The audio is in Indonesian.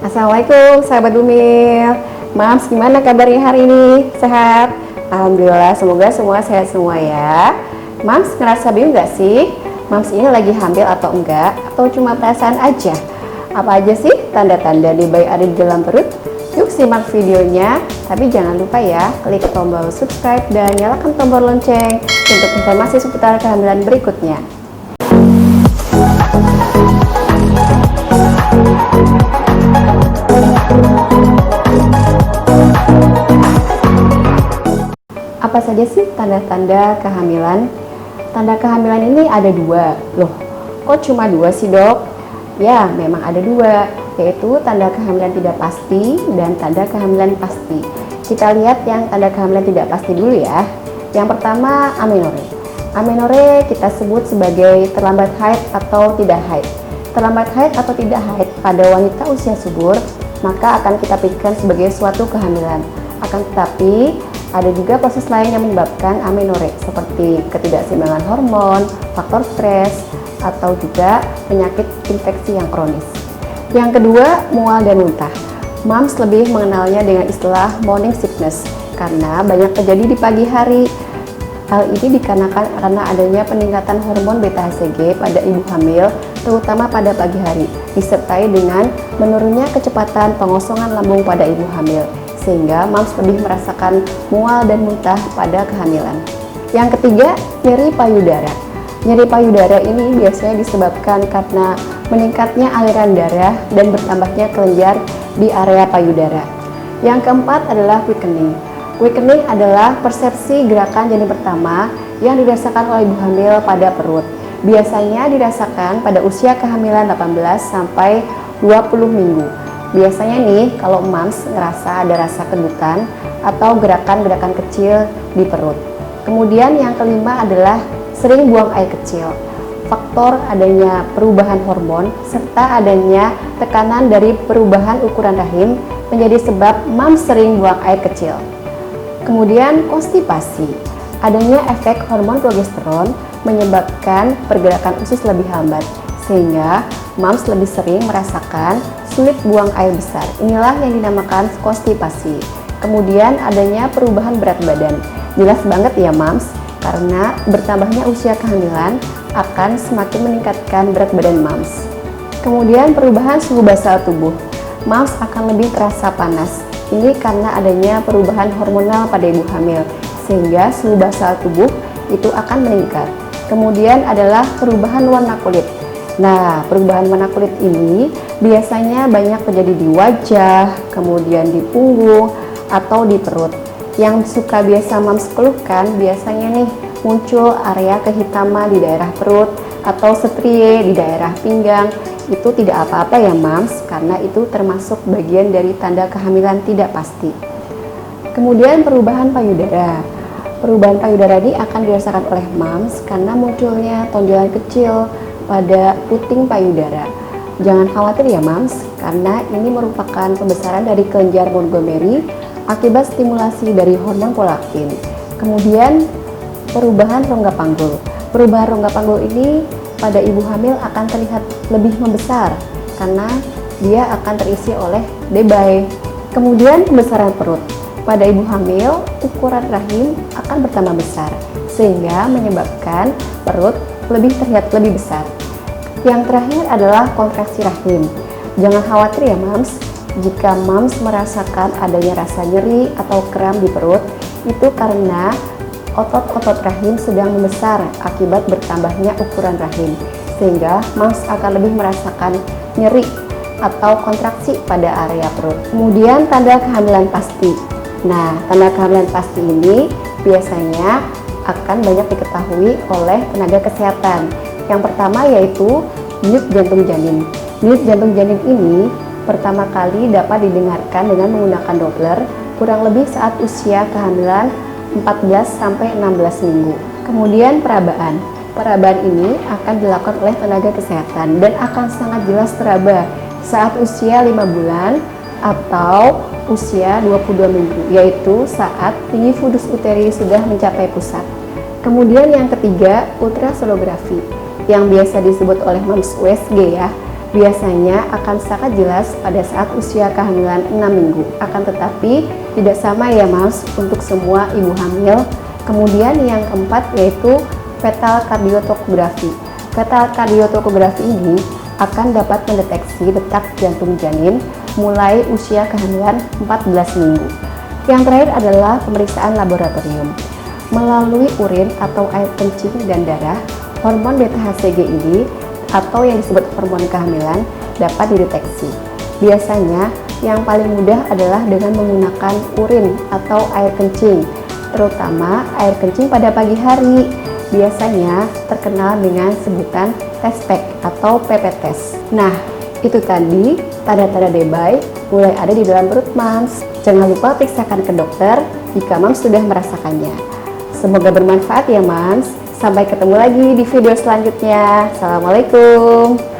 Assalamualaikum sahabat Bumil. Mams, gimana kabarnya hari ini? Sehat? Alhamdulillah, semoga semua sehat semua ya. Mams, ngerasa bingung gak sih? Mams ini lagi hamil atau enggak? Atau cuma perasaan aja? Apa aja sih tanda-tanda di bayi ada di dalam perut? Yuk simak videonya, tapi jangan lupa ya, klik tombol subscribe dan nyalakan tombol lonceng untuk informasi seputar kehamilan berikutnya. Apa saja sih tanda-tanda kehamilan? Tanda kehamilan ini ada dua. Loh, kok cuma dua sih dok? Ya, memang ada dua, yaitu tanda kehamilan tidak pasti dan tanda kehamilan pasti. Kita lihat yang tanda kehamilan tidak pasti dulu ya. Yang pertama, amenore. Amenore kita sebut sebagai terlambat haid atau tidak haid. Terlambat haid atau tidak haid pada wanita usia subur, maka akan kita pikirkan sebagai suatu kehamilan. Akan tetapi, ada juga proses lain yang menyebabkan amenore, seperti ketidakseimbangan hormon, faktor stres, atau juga penyakit infeksi yang kronis. Yang kedua, mual dan muntah. Mams lebih mengenalnya dengan istilah morning sickness, karena banyak terjadi di pagi hari. Hal ini dikarenakan karena adanya peningkatan hormon beta-HCG pada ibu hamil, terutama pada pagi hari, disertai dengan menurunnya kecepatan pengosongan lambung pada ibu hamil, sehingga mams lebih merasakan mual dan muntah pada kehamilan. Yang ketiga, nyeri payudara. Nyeri payudara ini biasanya disebabkan karena meningkatnya aliran darah dan bertambahnya kelenjar di area payudara. Yang keempat adalah quickening. Quickening adalah persepsi gerakan janin pertama yang dirasakan oleh ibu hamil pada perut. Biasanya dirasakan pada usia kehamilan 18 sampai 20 minggu. Biasanya nih, kalau mams ngerasa ada rasa kedutan atau gerakan-gerakan kecil di perut. Kemudian yang kelima adalah sering buang air kecil. Faktor adanya perubahan hormon serta adanya tekanan dari perubahan ukuran rahim menjadi sebab mams sering buang air kecil. Kemudian konstipasi. Adanya efek hormon progesteron menyebabkan pergerakan usus lebih lambat, sehingga mams lebih sering merasakan sulit buang air besar. Inilah yang dinamakan konstipasi. Kemudian adanya perubahan berat badan. Jelas banget ya mams, karena bertambahnya usia kehamilan akan semakin meningkatkan berat badan mams. Kemudian perubahan suhu basal tubuh. Mams akan lebih terasa panas. Ini karena adanya perubahan hormonal pada ibu hamil, sehingga suhu basal tubuh itu akan meningkat. Kemudian adalah perubahan warna kulit. Nah, perubahan warna kulit ini biasanya banyak terjadi di wajah, kemudian di punggung, atau di perut. Yang suka biasa mams keluhkan biasanya nih muncul area kehitaman di daerah perut atau strie di daerah pinggang. Itu tidak apa-apa ya mams, karena itu termasuk bagian dari tanda kehamilan tidak pasti. Kemudian perubahan payudara. Perubahan payudara ini akan dirasakan oleh mams karena munculnya tonjolan kecil pada puting payudara. Jangan khawatir ya mams, karena ini merupakan pembesaran dari kelenjar Montgomery akibat stimulasi dari hormon prolaktin. Kemudian perubahan rongga panggul. Perubahan rongga panggul ini pada ibu hamil akan terlihat lebih membesar karena dia akan terisi oleh debay. Kemudian pembesaran perut. Pada ibu hamil, ukuran rahim akan bertambah besar sehingga menyebabkan perut lebih terlihat lebih besar. Yang terakhir adalah kontraksi rahim. Jangan khawatir ya mams, jika mams merasakan adanya rasa nyeri atau kram di perut, itu karena otot-otot rahim sedang membesar akibat bertambahnya ukuran rahim, sehingga mams akan lebih merasakan nyeri atau kontraksi pada area perut. Kemudian tanda kehamilan pasti. Nah, tanda kehamilan pasti ini biasanya akan banyak diketahui oleh tenaga kesehatan. Yang pertama yaitu denyut jantung janin. Denyut jantung janin ini pertama kali dapat didengarkan dengan menggunakan Doppler kurang lebih saat usia kehamilan 14 sampai 16 minggu. Kemudian perabaan. Perabaan ini akan dilakukan oleh tenaga kesehatan dan akan sangat jelas teraba saat usia 5 bulan atau usia 22 minggu, yaitu saat tinggi fundus uteri sudah mencapai pusat. Kemudian yang ketiga, ultrasonografi yang biasa disebut oleh mams USG ya. Biasanya akan sangat jelas pada saat usia kehamilan 6 minggu. Akan tetapi tidak sama ya Mams untuk semua ibu hamil. Kemudian yang keempat yaitu fetal kardiotokografi. Fetal kardiotokografi ini akan dapat mendeteksi detak jantung janin mulai usia kehamilan 14 minggu. Yang terakhir adalah pemeriksaan laboratorium. Melalui urin atau air kencing dan darah, hormon beta-HCG ini atau yang disebut hormon kehamilan dapat dideteksi. Biasanya yang paling mudah adalah dengan menggunakan urin atau air kencing, terutama air kencing pada pagi hari. Biasanya terkenal dengan sebutan test pack atau PP test. Nah, itu tadi tanda-tanda debay mulai ada di dalam perut Mams. Jangan lupa periksakan ke dokter jika Mams sudah merasakannya. Semoga bermanfaat ya Mams. Sampai ketemu lagi di video selanjutnya. Assalamualaikum.